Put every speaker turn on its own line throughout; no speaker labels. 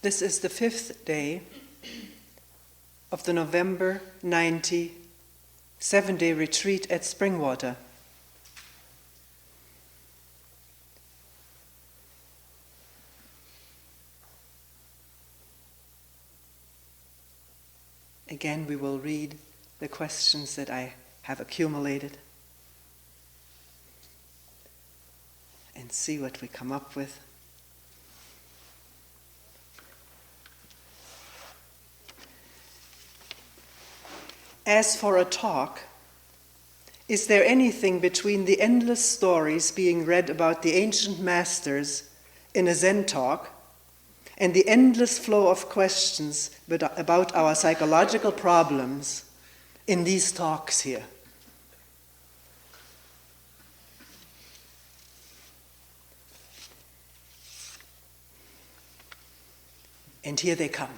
This is the 5th day of the November 90 7-day retreat at Springwater. Again, we will read the questions that I have accumulated and see what we come up with. As for a talk, is there anything between the endless stories being read about the ancient masters in a Zen talk and the endless flow of questions about our psychological problems in these talks here? And here they come.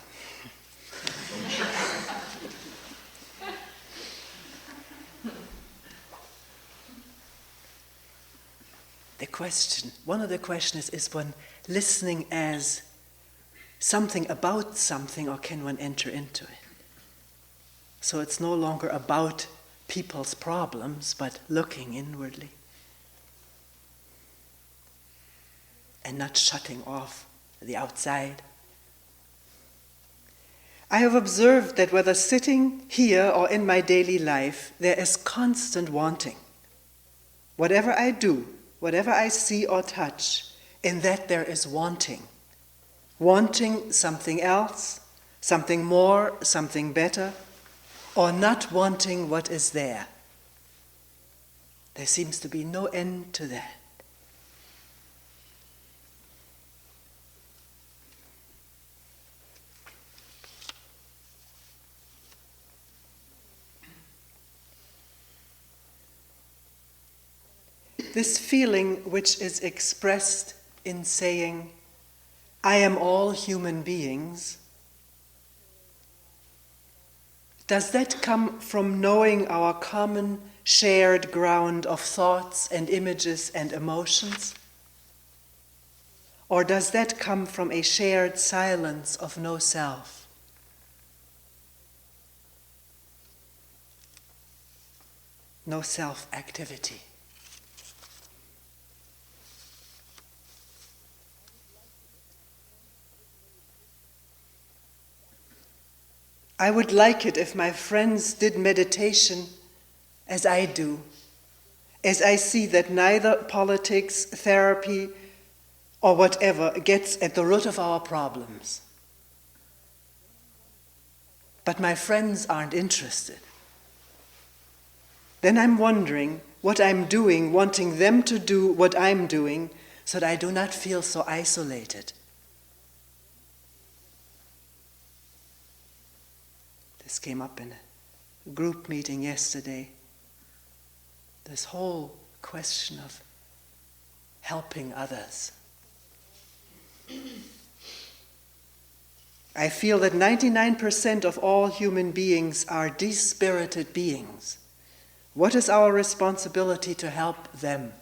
One of the questions is one listening as something about something, or can one enter into it? So it's no longer about people's problems, but looking inwardly and not shutting off the outside. I have observed that whether sitting here or in my daily life, there is constant wanting. Whatever I do, whatever I see or touch, in that there is wanting. Wanting something else, something more, something better, or not wanting what is there. There seems to be no end to that. This feeling which is expressed in saying, I am all human beings, does that come from knowing our common shared ground of thoughts and images and emotions? Or does that come from a shared silence of no self? No self-activity. I would like it if my friends did meditation as I do, as I see that neither politics, therapy, or whatever gets at the root of our problems. But my friends aren't interested. Then I'm wondering what I'm doing, wanting them to do what I'm doing, so that I do not feel so isolated. This came up in a group meeting yesterday. This whole question of helping others. I feel that 99% of all human beings are dispirited beings. What is our responsibility to help them?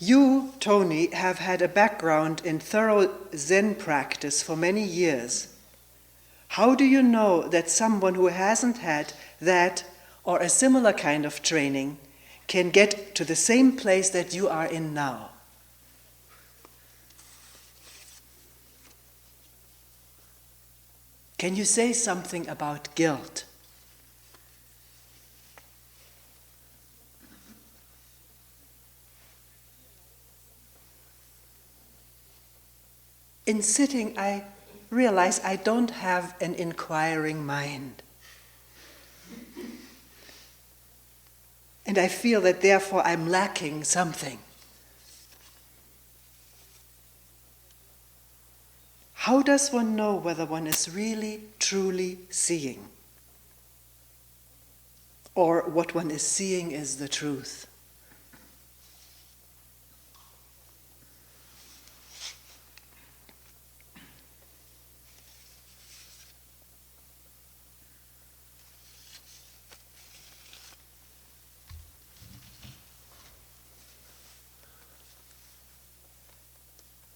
You, Toni, have had a background in thorough Zen practice for many years. How do you know that someone who hasn't had that or a similar kind of training can get to the same place that you are in now? Can you say something about guilt? In sitting, I realize I don't have an inquiring mind. And I feel that therefore I'm lacking something. How does one know whether one is really, truly seeing? Or what one is seeing is the truth?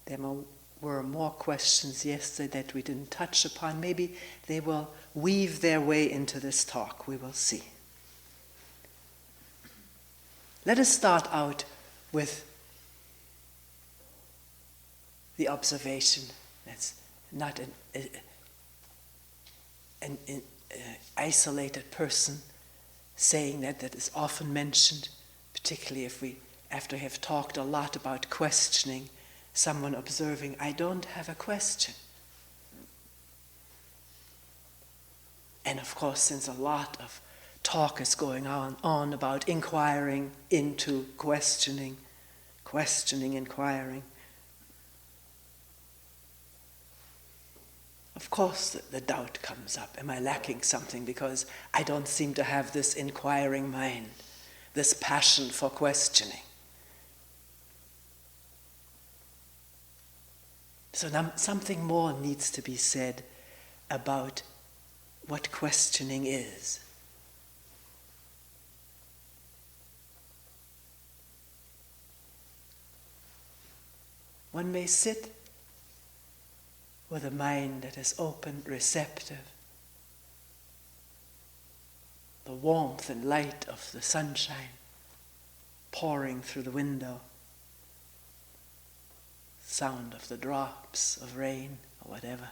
There were more questions yesterday that we didn't touch upon. Maybe they will weave their way into this talk. We will see. Let us start out with the observation. That's not an isolated person saying that is often mentioned, particularly if we, after we have talked a lot about questioning, someone observing, I don't have a question. And of course, since a lot of talk is going on about inquiring into questioning, inquiring, of course the doubt comes up. Am I lacking something because I don't seem to have this inquiring mind, this passion for questioning? So something more needs to be said about what questioning is. One may sit with a mind that is open, receptive. The warmth and light of the sunshine pouring through the window. Sound of the drops of rain or whatever.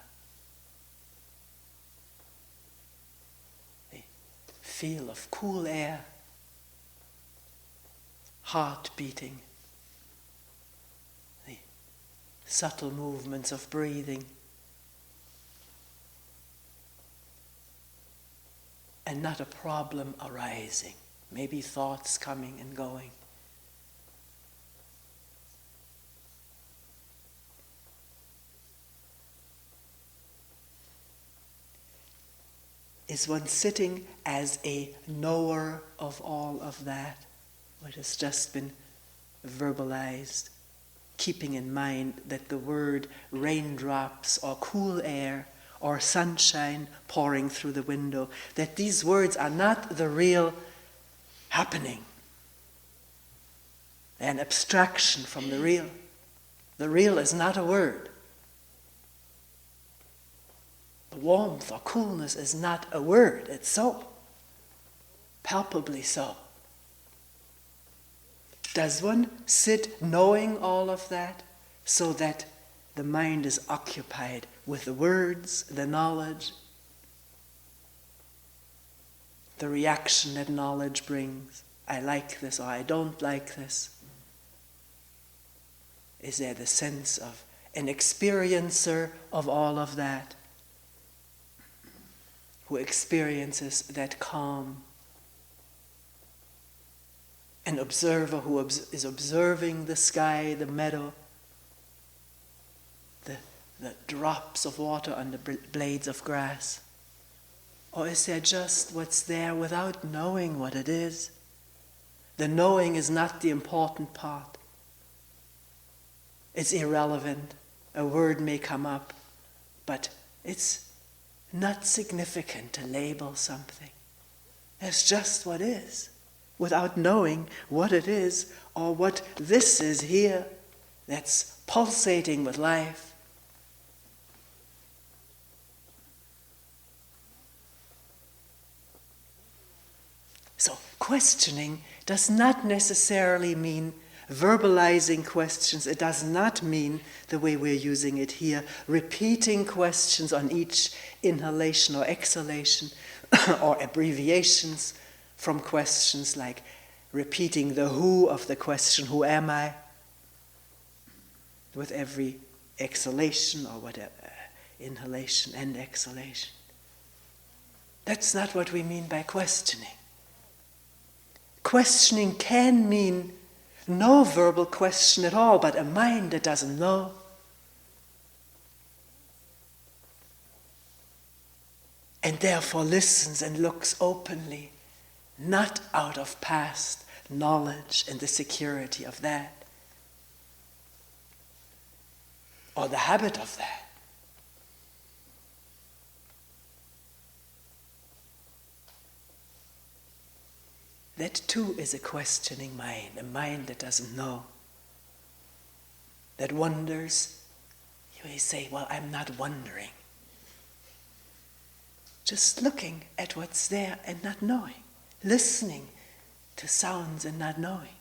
The feel of cool air. Heart beating. The subtle movements of breathing. And not a problem arising. Maybe thoughts coming and going. Is one sitting as a knower of all of that, what has just been verbalized, keeping in mind that the word raindrops or cool air or sunshine pouring through the window, that these words are not the real happening. They're an abstraction from the real. The real is not a word. The warmth or coolness is not a word. It's so. Palpably so. Does one sit knowing all of that so that the mind is occupied with the words, the knowledge, the reaction that knowledge brings? I like this or I don't like this. Is there the sense of an experiencer of all of that, who experiences that calm? An observer who is observing the sky, the meadow, the drops of water on the blades of grass? Or is there just what's there without knowing what it is? The knowing is not the important part. It's irrelevant. A word may come up, but it's not significant to label something. It's just what is, without knowing what it is or what this is here that's pulsating with life. So questioning does not necessarily mean verbalizing questions. It does not mean, the way we're using it here, repeating questions on each inhalation or exhalation, or abbreviations from questions, like repeating the who of the question, who am I, with every exhalation or whatever, inhalation and exhalation. That's not what we mean by questioning. Questioning can mean no verbal question at all, but a mind that doesn't know. And therefore listens and looks openly, not out of past knowledge and the security of that, or the habit of that. That too is a questioning mind, a mind that doesn't know, that wonders You may say, well, I'm not wondering. Just looking at what's there and not knowing. Listening to sounds and not knowing.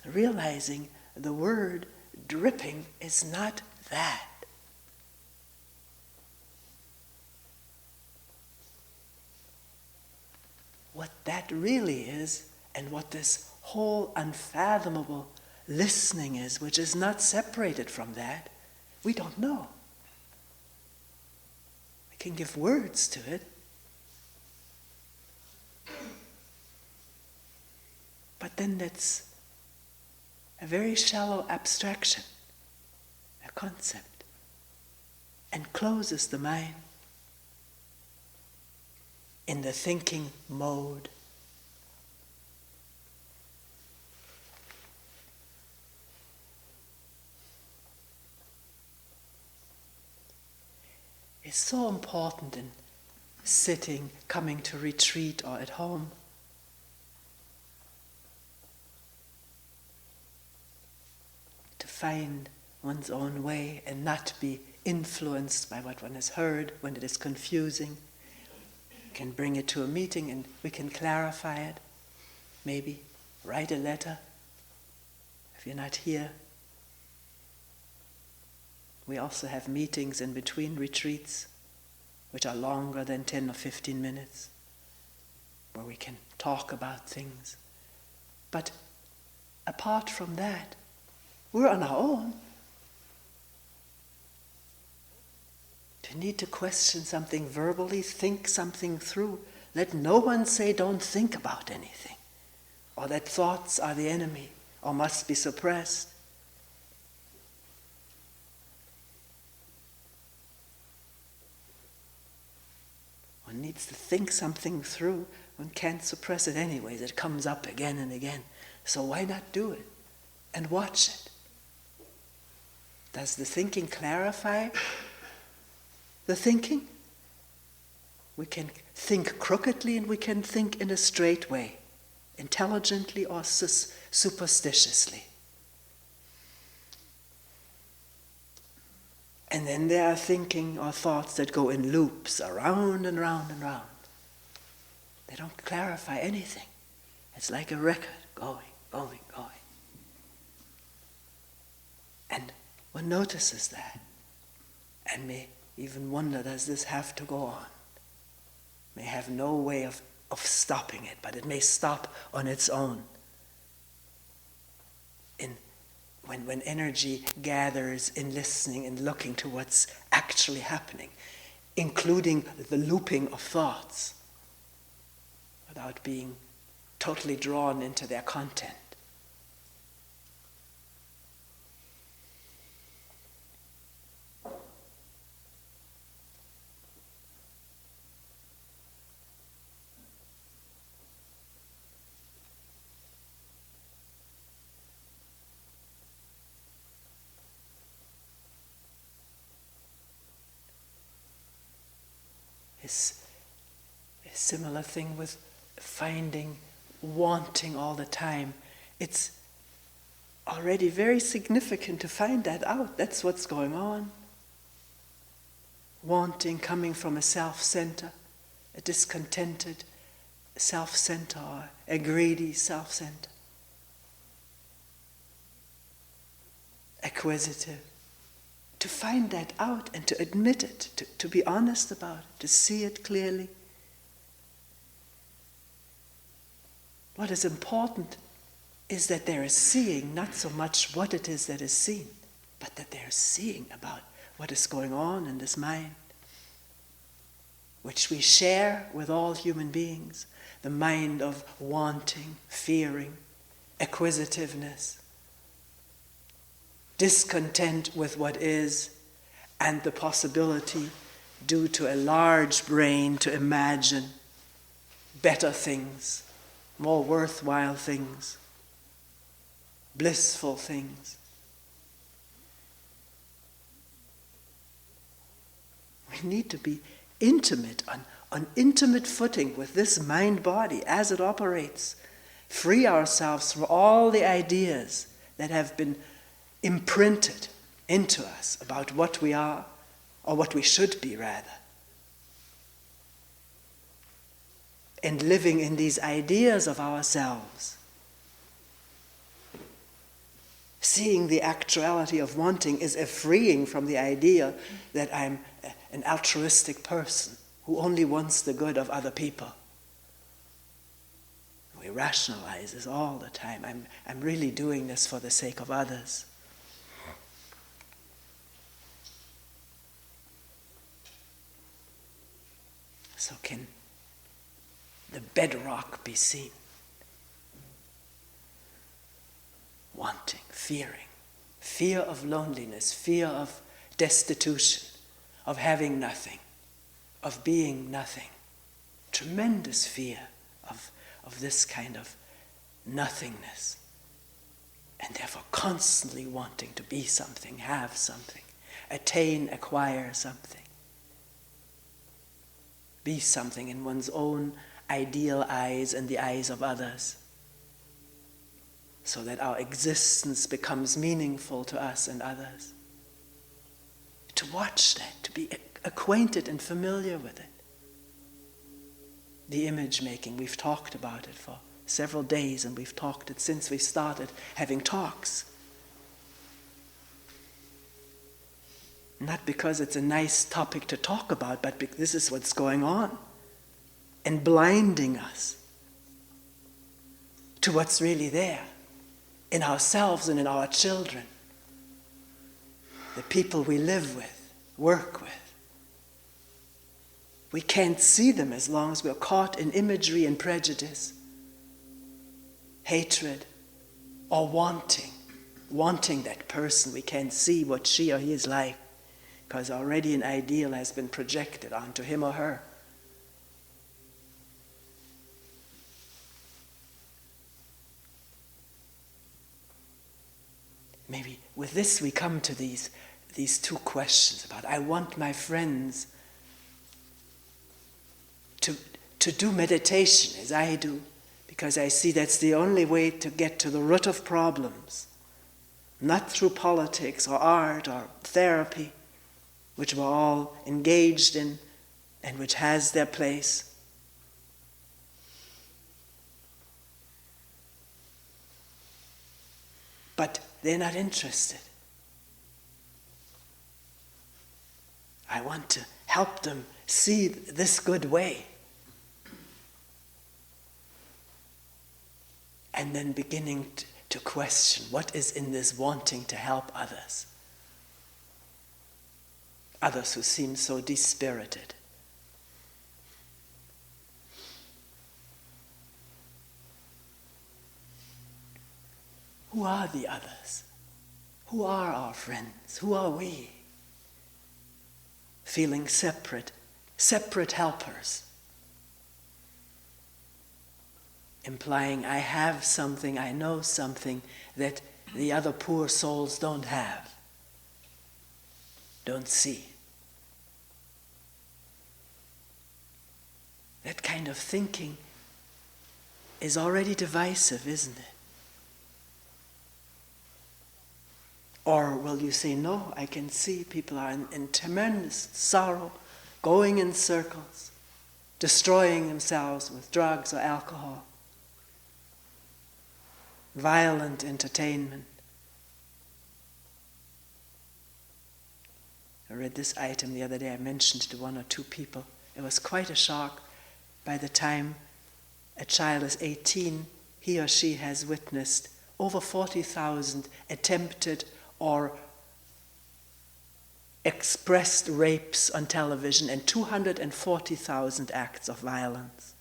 Realizing the word dripping is not that. What that really is, and what this whole unfathomable listening is, which is not separated from that, we don't know. We can give words to it, but then that's a very shallow abstraction, a concept, and closes the mind in the thinking mode. It's so important in sitting, coming to retreat or at home, to find one's own way and not be influenced by what one has heard when it is confusing. We can bring it to a meeting and we can clarify it. Maybe write a letter if you're not here. We also have meetings in between retreats, which are longer than 10 or 15 minutes, where we can talk about things. But apart from that, we're on our own. To need to question something verbally, think something through. Let no one say don't think about anything, or that thoughts are the enemy, or must be suppressed. One needs to think something through. One can't suppress it anyways. It comes up again and again. So why not do it and watch it? Does the thinking clarify the thinking? We can think crookedly and we can think in a straight way, intelligently or superstitiously. And then there are thinking or thoughts that go in loops, around and round and round. They don't clarify anything. It's like a record, going, going, going. And one notices that, and may even wonder, does this have to go on? May have no way of stopping it, but it may stop on its own. When energy gathers in listening and looking to what's actually happening, including the looping of thoughts, without being totally drawn into their content. It's a similar thing with finding, wanting all the time. It's already very significant to find that out. That's what's going on. Wanting coming from a self-center, a discontented self-center, or a greedy self-center. Acquisitive. To find that out and to admit it, to be honest about it, to see it clearly. What is important is that there is seeing, not so much what it is that is seen, but that there is seeing about what is going on in this mind, which we share with all human beings, the mind of wanting, fearing, acquisitiveness, discontent with what is, and the possibility, due to a large brain, to imagine better things, more worthwhile things, blissful things. We need to be intimate, on intimate footing with this mind-body as it operates. Free ourselves from all the ideas that have been imprinted into us about what we are, or what we should be rather. And living in these ideas of ourselves, seeing the actuality of wanting is a freeing from the idea that I'm an altruistic person who only wants the good of other people. We rationalize this all the time. I'm really doing this for the sake of others. So can the bedrock be seen? Wanting, fearing, fear of loneliness, fear of destitution, of having nothing, of being nothing. Tremendous fear of this kind of nothingness. And therefore constantly wanting to be something, have something, attain, acquire something. Be something in one's own ideal eyes and the eyes of others, so that our existence becomes meaningful to us and others. To watch that, to be acquainted and familiar with it. The image making, we've talked about it for several days, and we've talked it since we started having talks. Not because it's a nice topic to talk about, but because this is what's going on, and blinding us to what's really there in ourselves and in our children, the people we live with, work with. We can't see them as long as we're caught in imagery and prejudice, hatred, or wanting that person. We can't see what she or he is like, because already an ideal has been projected onto him or her. Maybe with this we come to these two questions about, I want my friends to do meditation as I do, because I see that's the only way to get to the root of problems, not through politics or art or therapy, which we're all engaged in and which has their place. But they're not interested. I want to help them see this good way. And then beginning to question, what is in this wanting to help others? Others who seem so dispirited. Who are the others? Who are our friends? Who are we? Feeling separate helpers. Implying I have something, I know something that the other poor souls don't have, don't see. That kind of thinking is already divisive, isn't it? Or will you say, no, I can see people are in tremendous sorrow, going in circles, destroying themselves with drugs or alcohol, violent entertainment. I read this item the other day. I mentioned it to one or two people. It was quite a shock. By the time a child is 18, he or she has witnessed over 40,000 attempted or expressed rapes on television and 240,000 acts of violence.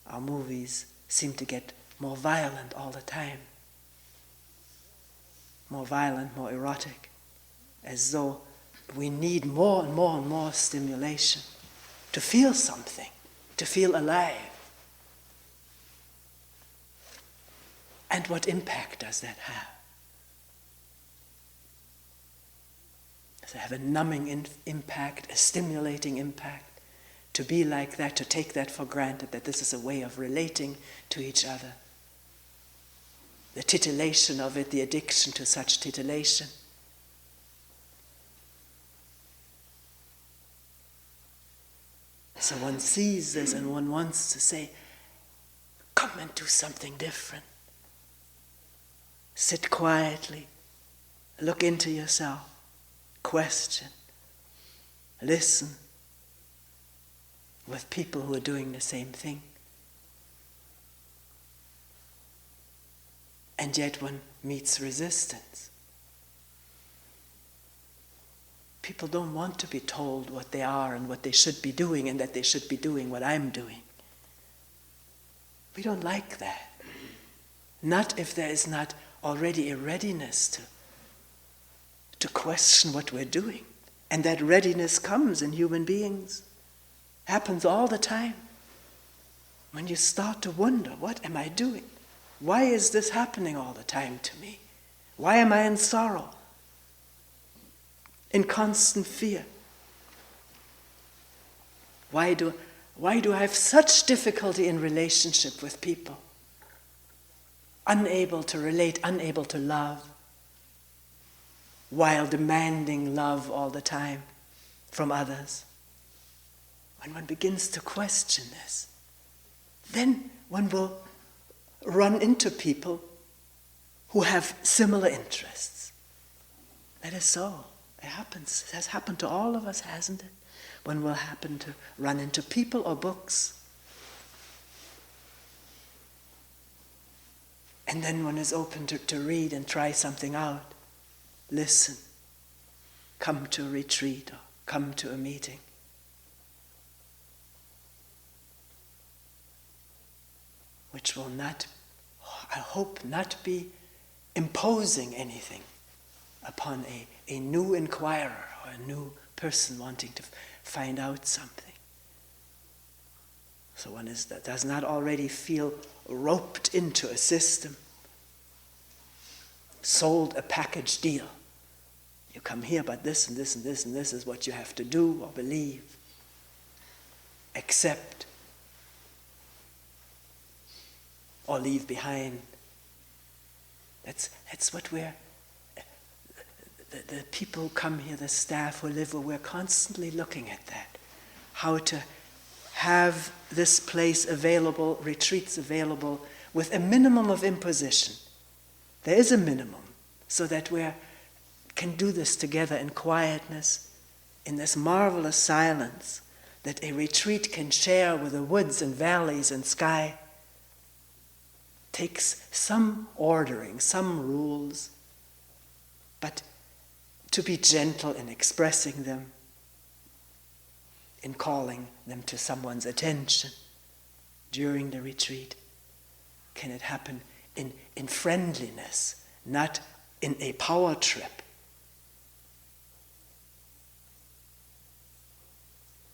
Our movies seem to get more violent all the time. More violent, more erotic. As though we need more and more and more stimulation to feel something, to feel alive. And what impact does that have? Does it have a numbing impact, a stimulating impact? To be like that, to take that for granted, that this is a way of relating to each other. the titillation of it, the addiction to such titillation. So one sees this and one wants to say, come and do something different. Sit quietly, look into yourself, question, listen with people who are doing the same thing. And yet one meets resistance. People don't want to be told what they are and what they should be doing and that they should be doing what I'm doing. We don't like that. Not if there is not already a readiness to question what we're doing. And that readiness comes in human beings. Happens all the time. When you start to wonder, what am I doing? Why is this happening all the time to me? Why am I in sorrow? In constant fear? Why do I have such difficulty in relationship with people? Unable to relate, unable to love, while demanding love all the time from others. When one begins to question this, then one will run into people who have similar interests. That is so. It happens. It has happened to all of us, hasn't it? One will happen to run into people or books. And then one is open to read and try something out. Listen. Come to a retreat or come to a meeting. Which will not, I hope, not be imposing anything upon a new inquirer or a new person wanting to find out something. So one does not already feel roped into a system, sold a package deal. You come here, but this and this and this and this is what you have to do or believe, accept, or leave behind. That's what we're, the people who come here, the staff who live here, we're constantly looking at that. How to have this place available, retreats available, with a minimum of imposition. There is a minimum, so that we can do this together in quietness, in this marvelous silence that a retreat can share with the woods and valleys and sky. Takes some ordering, some rules, but to be gentle in expressing them, in calling them to someone's attention during the retreat. Can it happen in friendliness, not in a power trip?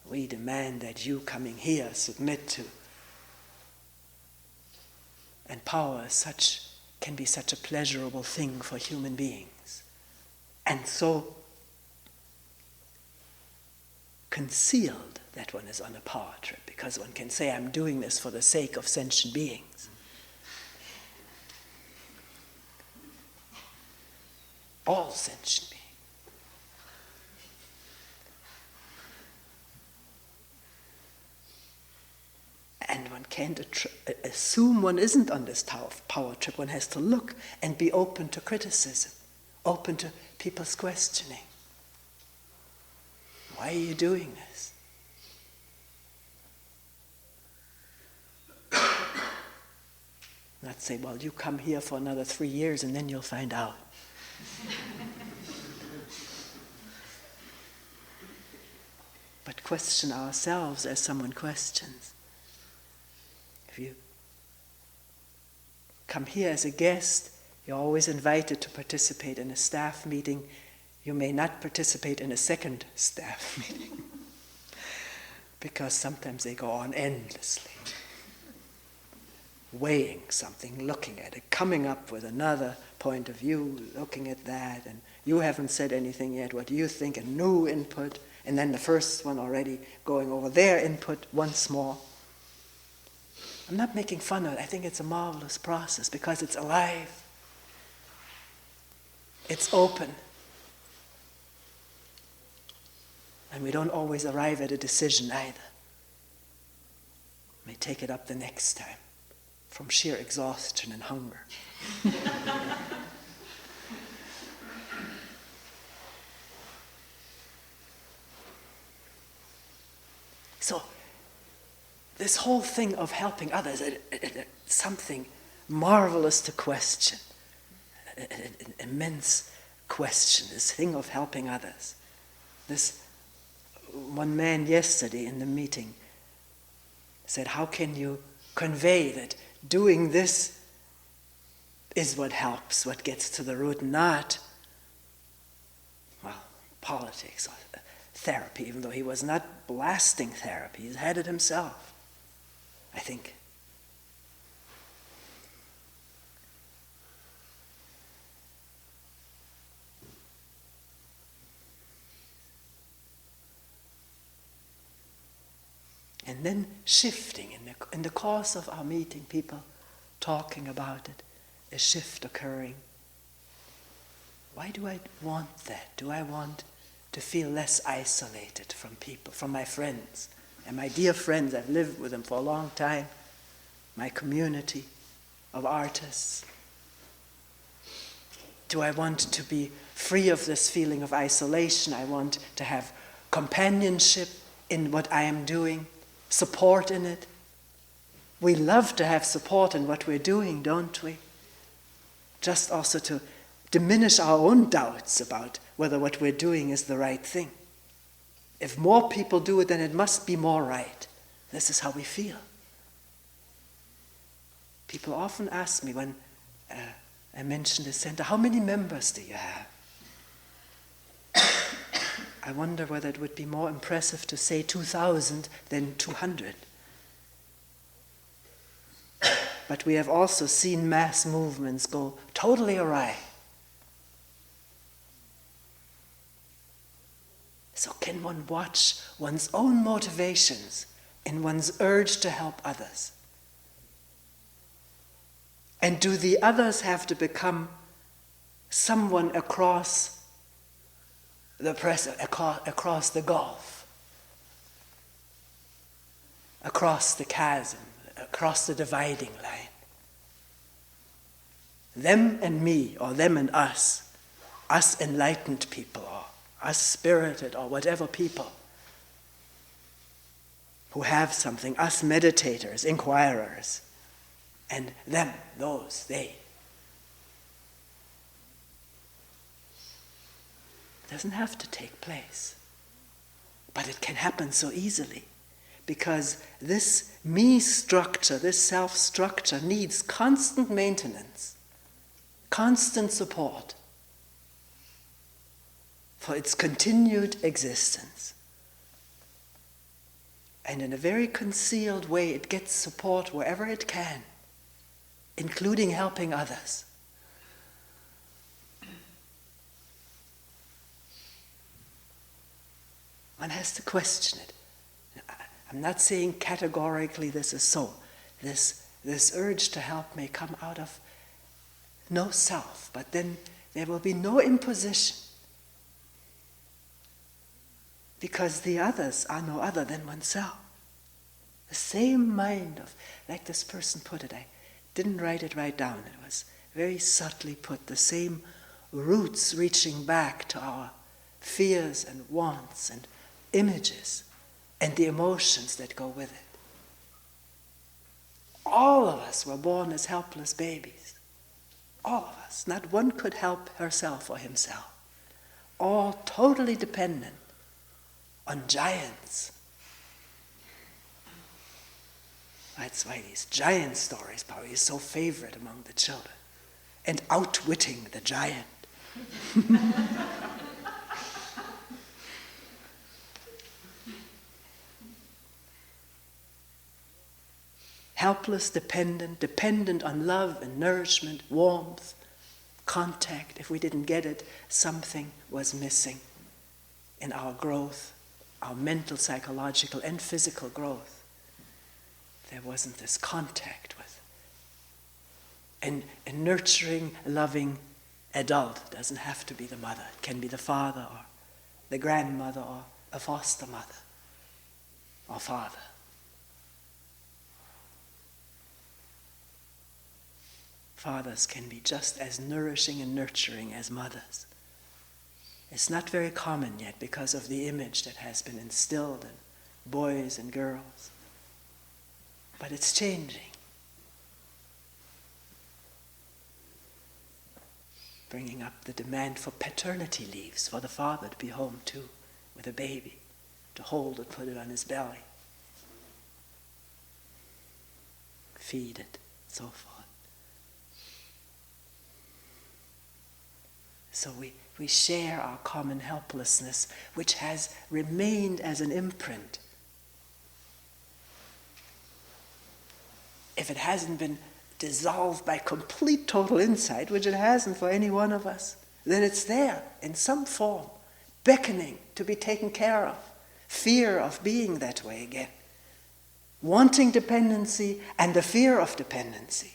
We demand that you coming here submit to. And power can be such a pleasurable thing for human beings. And so concealed that one is on a power trip, because one can say, I'm doing this for the sake of sentient beings. All sentient beings. And one can't assume one isn't on this power trip. One has to look and be open to criticism, open to people's questioning. Why are you doing this? Not say, well, you come here for another 3 years and then you'll find out. But question ourselves as someone questions. If you come here as a guest, you're always invited to participate in a staff meeting. You may not participate in a second staff meeting because sometimes they go on endlessly. Weighing something, looking at it, coming up with another point of view, looking at that, and you haven't said anything yet. What do you think? A new input, and then the first one already going over their input once more. I'm not making fun of it. I think it's a marvelous process because it's alive. It's open. And we don't always arrive at a decision either. We may take it up the next time from sheer exhaustion and hunger. So, this whole thing of helping others, something marvelous to question, an immense question, this thing of helping others. This one man yesterday in the meeting said, how can you convey that doing this is what helps, what gets to the root, not, well, politics or therapy, even though he was not blasting therapy, he's had it himself, I think. And then shifting in the course of our meeting, people talking about it, a shift occurring. Why do I want that? Do I want to feel less isolated from people, from my friends? And my dear friends, I've lived with them for a long time, my community of artists. Do I want to be free of this feeling of isolation? I want to have companionship in what I am doing, support in it. We love to have support in what we're doing, don't we? Just also to diminish our own doubts about whether what we're doing is the right thing. If more people do it, then it must be more right. This is how we feel. People often ask me when I mention the center, how many members do you have? I wonder whether it would be more impressive to say 2,000 than 200. But we have also seen mass movements go totally awry. So can one watch one's own motivations in one's urge to help others? And do the others have to become someone across across the gulf, across the chasm, across the dividing line? Them and me, or them and us enlightened people, or us spirited, or whatever people who have something, us meditators, inquirers, and them, those, they. It doesn't have to take place, but it can happen so easily, because this me structure, this self structure, needs constant maintenance, constant support for its continued existence. And in a very concealed way, it gets support wherever it can, including helping others. One has to question it. I'm not saying categorically this is so. This urge to help may come out of no self, but then there will be no imposition, because the others are no other than oneself. The same mind of, like this person put it, I didn't write it right down, it was very subtly put, the same roots reaching back to our fears and wants and images and the emotions that go with it. All of us were born as helpless babies. All of us. Not one could help herself or himself. All totally dependent on giants. That's why these giant stories probably is so favorite among the children. And outwitting the giant. Helpless, dependent on love and nourishment, warmth, contact. If we didn't get it, something was missing in our growth, our mental, psychological, and physical growth. There wasn't this contact with and nurturing, loving, adult. It doesn't have to be the mother. It can be the father or the grandmother or a foster mother or father. Fathers can be just as nourishing and nurturing as mothers. It's not very common yet because of the image that has been instilled in boys and girls. But it's changing. Bringing up the demand for paternity leaves, for the father to be home too, with a baby, to hold it, put it on his belly, feed it, so forth. So we share our common helplessness, which has remained as an imprint. If it hasn't been dissolved by complete total insight, which it hasn't for any one of us, then it's there in some form, beckoning to be taken care of, fear of being that way again, wanting dependency and the fear of dependency.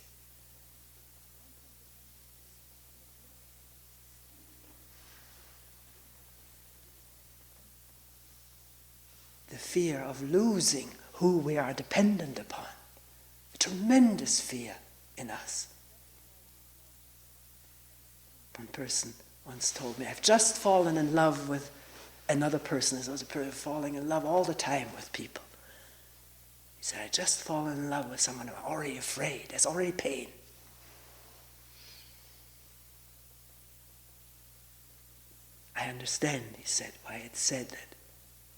The fear of losing who we are dependent upon. A tremendous fear in us. One person once told me, I've just fallen in love with another person. As I was falling in love all the time with people. He said, I just fallen in love with someone who's already afraid. There's already pain. I understand, he said, why it's said that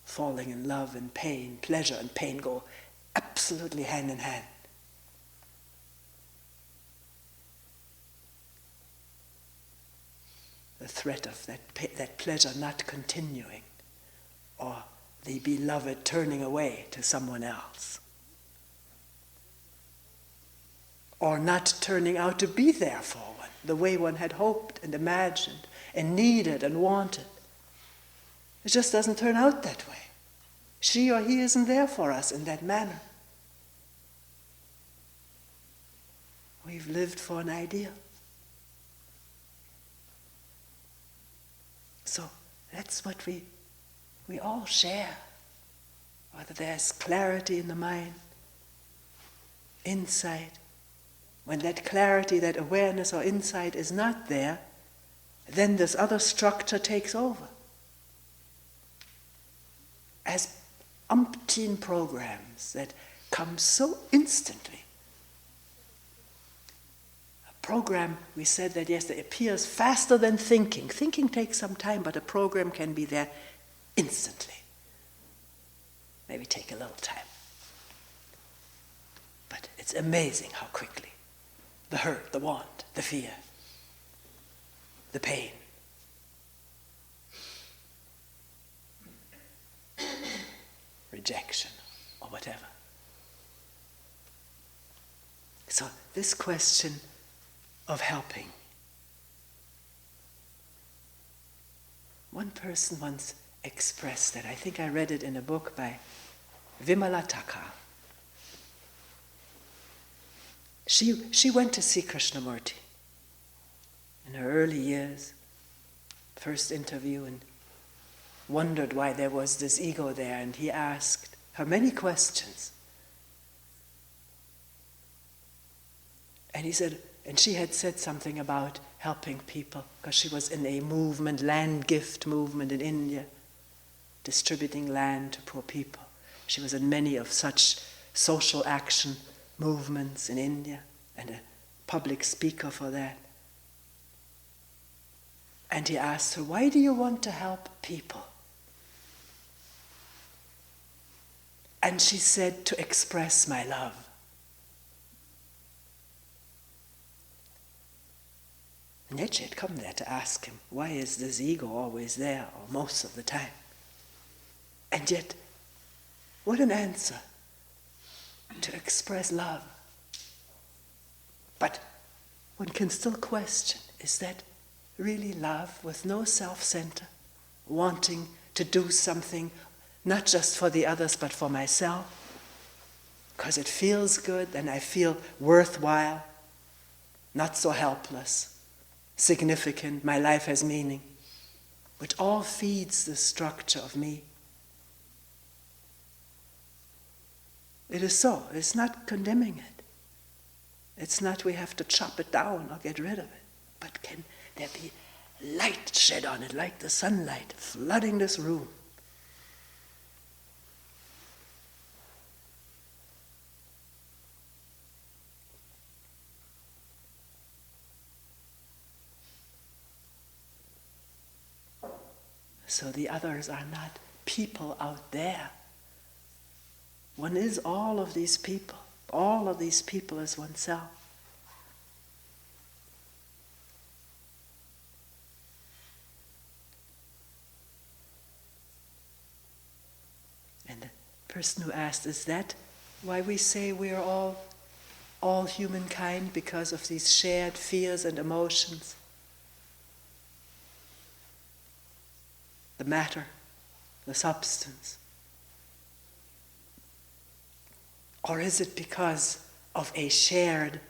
falling in love and pain, pleasure and pain go absolutely hand in hand. The threat of that pleasure not continuing, or the beloved turning away to someone else, or not turning out to be there for one, the way one had hoped and imagined and needed and wanted. It just doesn't turn out that way. She or he isn't there for us in that manner. We've lived for an ideal. So that's what we all share. Whether there's clarity in the mind, insight. When that clarity, that awareness or insight is not there, then this other structure takes over. As umpteen programs that come so instantly. A program, we said that yesterday, appears faster than thinking. Thinking takes some time, but a program can be there instantly. Maybe take a little time. But it's amazing how quickly the hurt, the want, the fear, the pain, rejection, or whatever. So this question of helping. One person once expressed that, I think I read it in a book by Vimala Thakur. She went to see Krishnamurti in her early years, first interview, and wondered why there was this ego there, and he asked her many questions. And he said, and she had said something about helping people, because she was in a movement, land gift movement in India, distributing land to poor people. She was in many of such social action movements in India, and a public speaker for that. And he asked her, why do you want to help people? And she said, to express my love. And yet she had come there to ask him, why is this ego always there, or most of the time? And yet, what an answer, to express love. But one can still question, is that really love with no self-center, wanting to do something not just for the others but for myself, because it feels good and I feel worthwhile, not so helpless, significant, my life has meaning, which all feeds the structure of me. It is so. It's not condemning it. It's not we have to chop it down or get rid of it. But can there be light shed on it, like the sunlight flooding this room? So the others are not people out there. One is all of these people. All of these people is oneself. And the person who asked, is that why we say we are all humankind, because of these shared fears and emotions? The matter, the substance. Or is it because of a shared,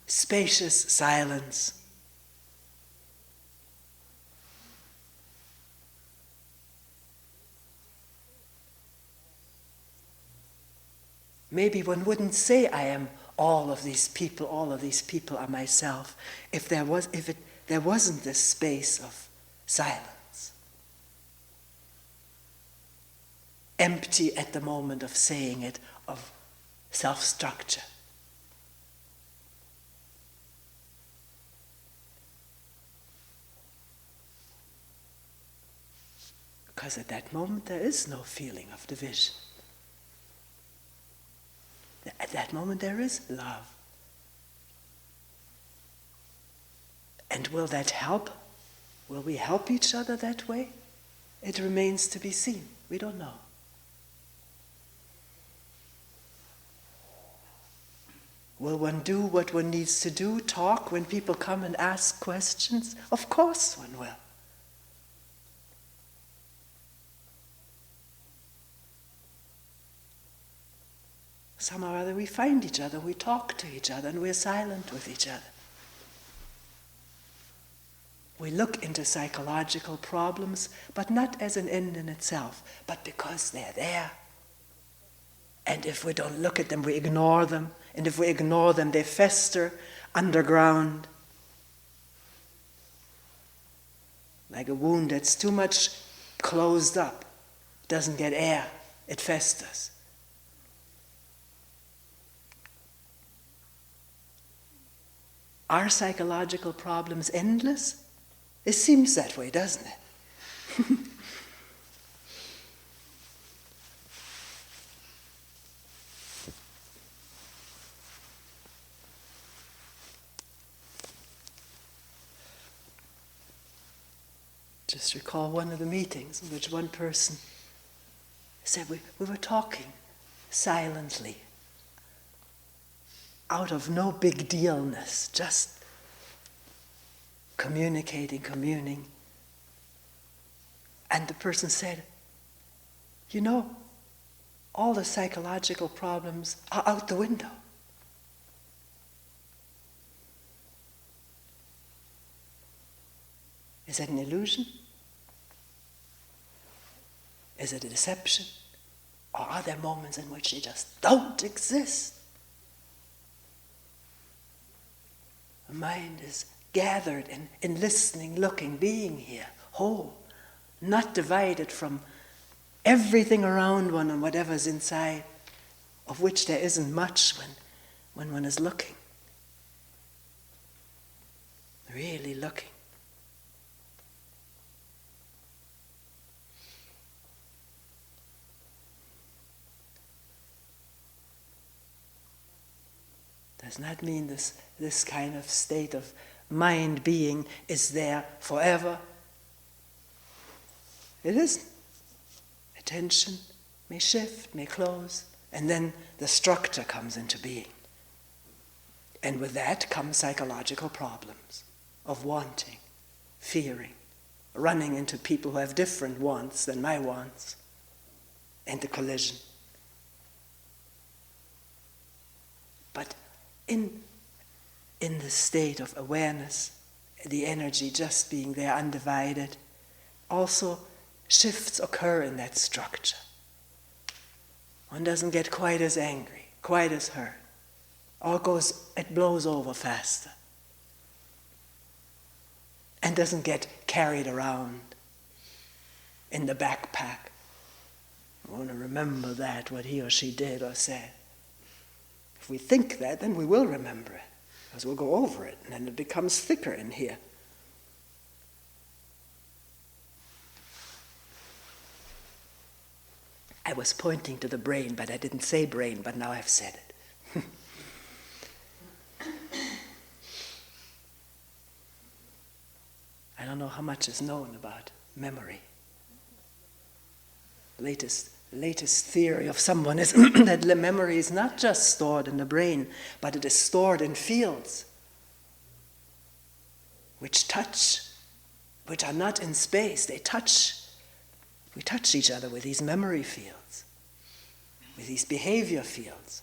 spacious silence? Maybe one wouldn't say I am all of these people are myself, if there wasn't this space of silence. Empty at the moment of saying it, of self-structure. Because at that moment there is no feeling of division. At that moment there is love. And will that help? Will we help each other that way? It remains to be seen. We don't know. Will one do what one needs to do, talk when people come and ask questions? Of course one will. Somehow or other we find each other, we talk to each other, and we're silent with each other. We look into psychological problems, but not as an end in itself, but because they're there. And if we don't look at them, we ignore them. And if we ignore them, they fester underground. Like a wound that's too much closed up, doesn't get air, it festers. Are psychological problems endless? It seems that way, doesn't it? Just recall one of the meetings in which one person said we were talking silently, out of no big dealness, just communing. And the person said, you know, all the psychological problems are out the window. Is that an illusion? Is it a deception? Or are there moments in which they just don't exist? The mind is gathered in listening, looking, being here, whole, not divided from everything around one and whatever's inside, of which there isn't much when one is looking. Really looking. Does not mean this kind of state of mind being is there forever. It isn't. Attention may shift, may close, and then the structure comes into being. And with that come psychological problems of wanting, fearing, running into people who have different wants than my wants, and the collision. But in the state of awareness, the energy just being there undivided, also shifts occur in that structure. One doesn't get quite as angry, quite as hurt. It blows over faster. And doesn't get carried around in the backpack. I want to remember that, what he or she did or said. If we think that, then we will remember it, because we'll go over it, and then it becomes thicker in here. I was pointing to the brain, but I didn't say brain, but now I've said it. I don't know how much is known about memory. Latest theory of someone is that the memory is not just stored in the brain, but it is stored in fields which are not in space. We touch each other with these memory fields, with these behavior fields.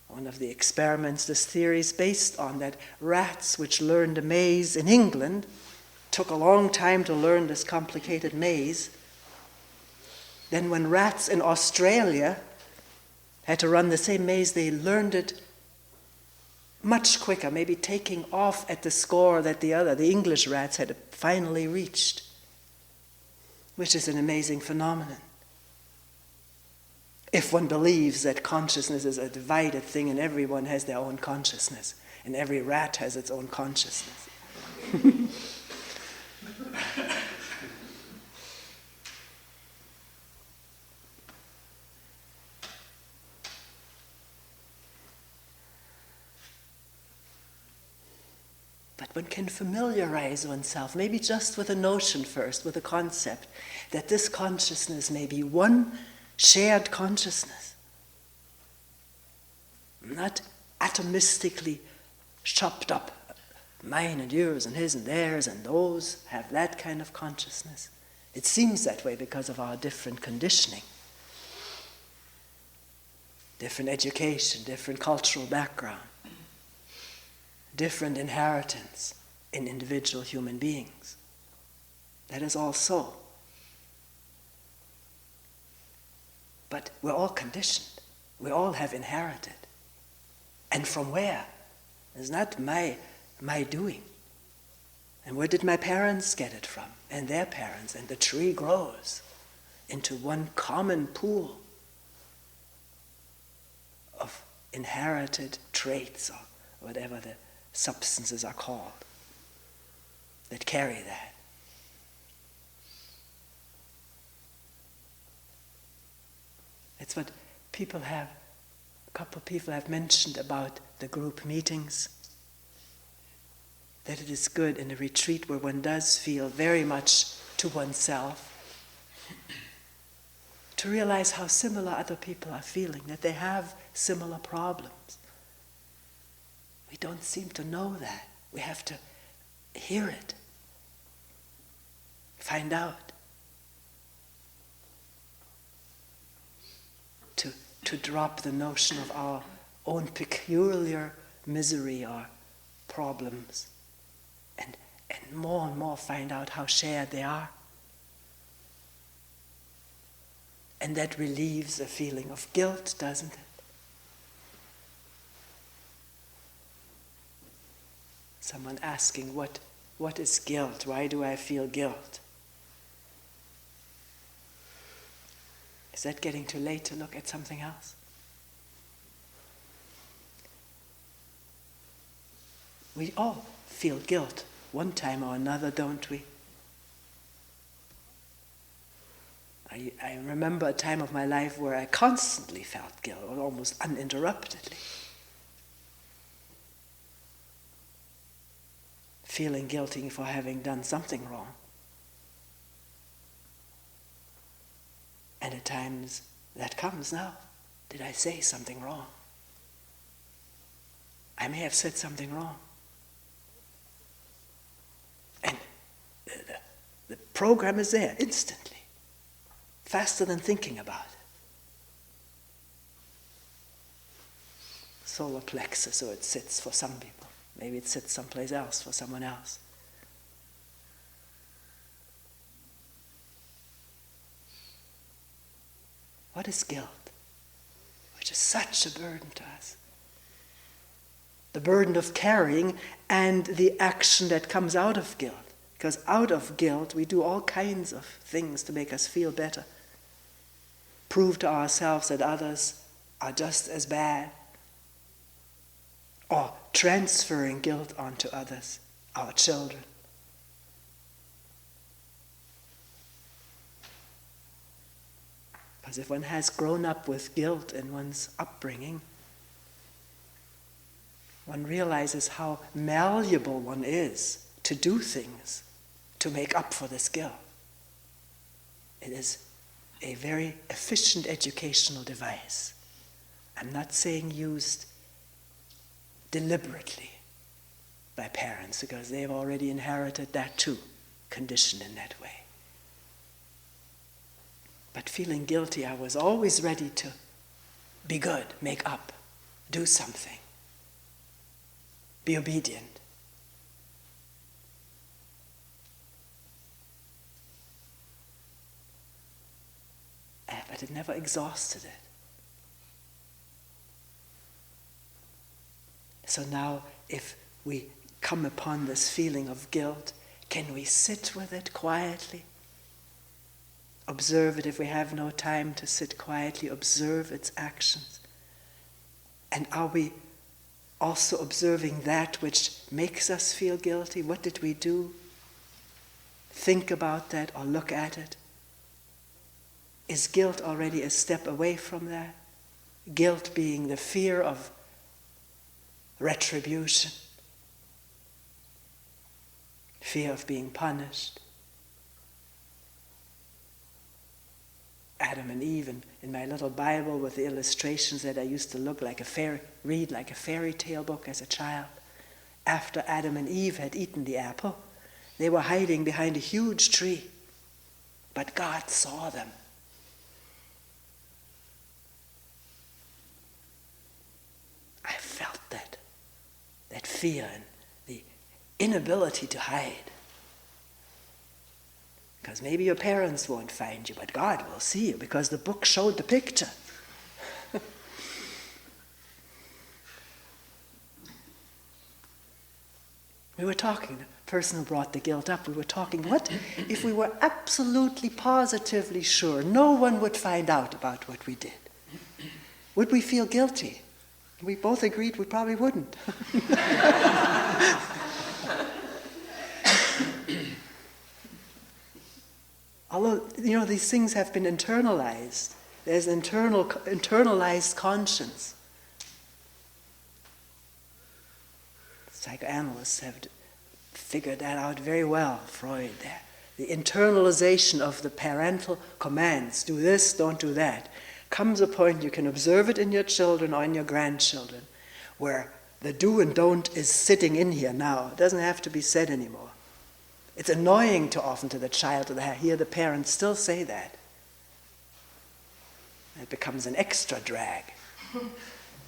One of the experiments this theory is based on, that rats which learned a maze in England took a long time to learn this complicated maze. Then when rats in Australia had to run the same maze, they learned it much quicker, maybe taking off at the score that the English rats had finally reached, which is an amazing phenomenon. If one believes that consciousness is a divided thing and everyone has their own consciousness, and every rat has its own consciousness. But one can familiarize oneself, maybe just with a notion first, with a concept, that this consciousness may be one shared consciousness, not atomistically chopped up. Mine and yours and his and theirs and those have that kind of consciousness. It seems that way because of our different conditioning, different education, different cultural background, different inheritance in individual human beings. That is all so. But we're all conditioned. We all have inherited. And from where? It's not my doing. And where did my parents get it from? And their parents. And the tree grows into one common pool of inherited traits, or whatever the substances are called, that carry that. It's what a couple of people have mentioned about the group meetings, that it is good in a retreat where one does feel very much to oneself, to realize how similar other people are feeling, that they have similar problems. We don't seem to know that. We have to hear it, find out. To drop the notion of our own peculiar misery or problems, and more find out how shared they are. And that relieves a feeling of guilt, doesn't it? Someone asking, what is guilt? Why do I feel guilt? Is that getting too late to look at something else? We all feel guilt one time or another, don't we? I remember a time of my life where I constantly felt guilt, almost uninterruptedly. Feeling guilty for having done something wrong. And at times that comes now. Did I say something wrong? I may have said something wrong. And the program is there instantly, faster than thinking about it. Solar plexus, so it sits for some people. Maybe it sits someplace else for someone else. What is guilt? Which is such a burden to us. The burden of carrying and the action that comes out of guilt. Because out of guilt, we do all kinds of things to make us feel better. Prove to ourselves that others are just as bad. Or transferring guilt onto others, our children. Because if one has grown up with guilt in one's upbringing, one realizes how malleable one is to do things to make up for this guilt. It is a very efficient educational device. I'm not saying used deliberately by parents, because they've already inherited that too, conditioned in that way. But feeling guilty, I was always ready to be good, make up, do something, be obedient. But it never exhausted it. So now, if we come upon this feeling of guilt, can we sit with it quietly? Observe it. If we have no time to sit quietly, observe its actions. And are we also observing that which makes us feel guilty? What did we do? Think about that or look at it. Is guilt already a step away from that? Guilt being the fear of retribution, fear of being punished. Adam and Eve, in my little Bible with the illustrations that I used to read like a fairy tale book as a child. After Adam and Eve had eaten the apple, they were hiding behind a huge tree, but God saw them. I felt that fear and the inability to hide. Because maybe your parents won't find you, but God will see you, because the book showed the picture. We were talking, the person who brought the guilt up, we were talking, what if we were absolutely, positively sure no one would find out about what we did? Would we feel guilty? We both agreed we probably wouldn't. Although, these things have been internalized. There's internalized conscience. Psychoanalysts have figured that out very well, Freud there. The internalization of the parental commands, do this, don't do that, comes a point you can observe it in your children or in your grandchildren, where the do and don't is sitting in here now. It doesn't have to be said anymore. It's annoying too often to the child to hear the parents still say that. It becomes an extra drag,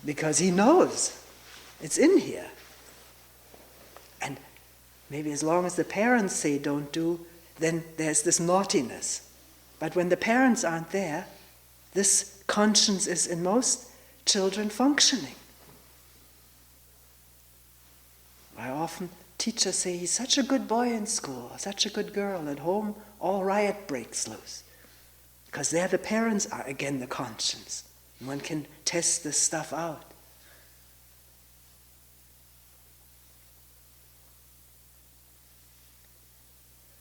because he knows it's in here. And maybe as long as the parents say don't do, then there's this naughtiness. But when the parents aren't there, this conscience is in most children functioning. I often teachers say, he's such a good boy in school, such a good girl. At home, all riot breaks loose. Because there the parents are, again, the conscience. One can test this stuff out.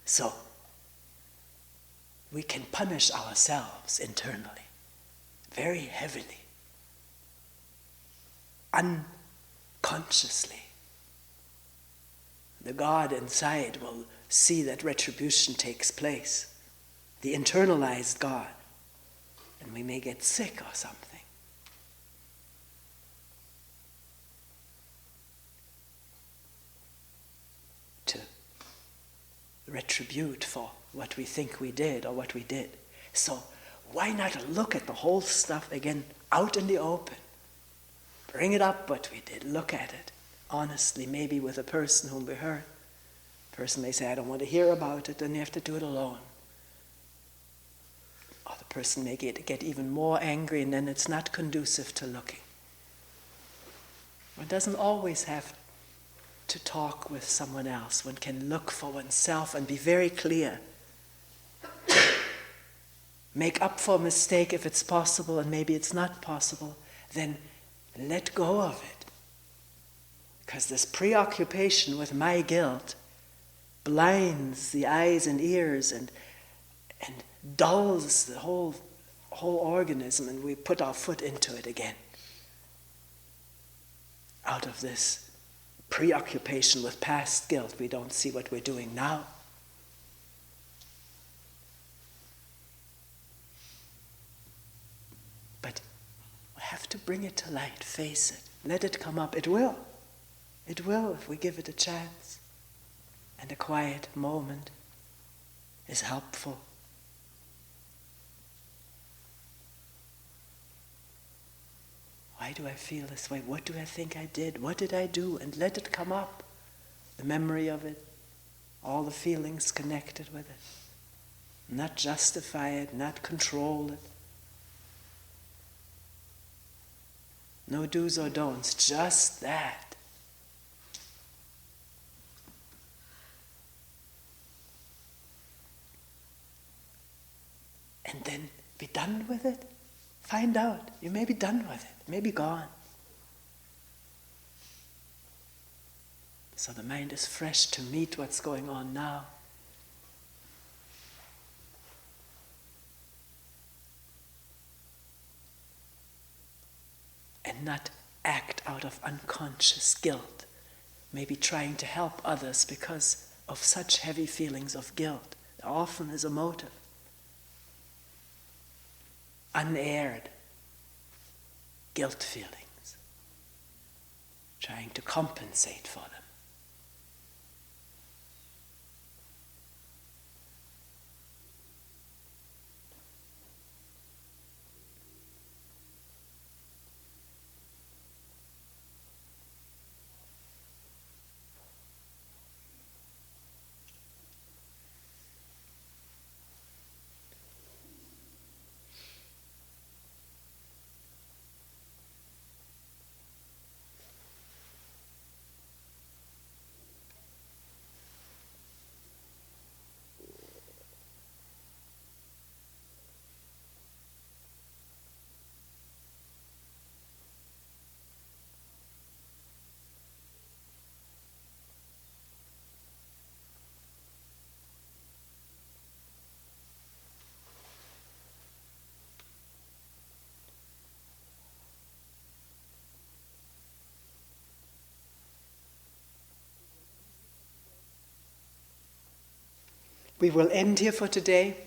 So, we can punish ourselves internally, very heavily, unconsciously. The God inside will see that retribution takes place, the internalized God, and we may get sick or something. To retribute for what we think we did or what we did. So why not look at the whole stuff again out in the open? Bring it up what we did, look at it. honestly, maybe with a person whom we hurt. The person may say, I don't want to hear about it, then you have to do it alone. Or the person may get even more angry, and then it's not conducive to looking. One doesn't always have to talk with someone else. One can look for oneself and be very clear. Make up for a mistake if it's possible, and maybe it's not possible. Then let go of it. Because this preoccupation with my guilt blinds the eyes and ears and dulls the whole organism, and we put our foot into it again. Out of this preoccupation with past guilt, we don't see what we're doing now. But we have to bring it to light, face it, let it come up. It will. It will if we give it a chance. And a quiet moment is helpful. Why do I feel this way? What do I think I did? What did I do? And let it come up. The memory of it, all the feelings connected with it. Not justify it, not control it. No do's or don'ts, just that. And then be done with it. Find out. You may be done with it. It may be gone. So the mind is fresh to meet what's going on now. And not act out of unconscious guilt. Maybe trying to help others because of such heavy feelings of guilt. There often is a motive. Unaired guilt feelings, trying to compensate for them. We will end here for today.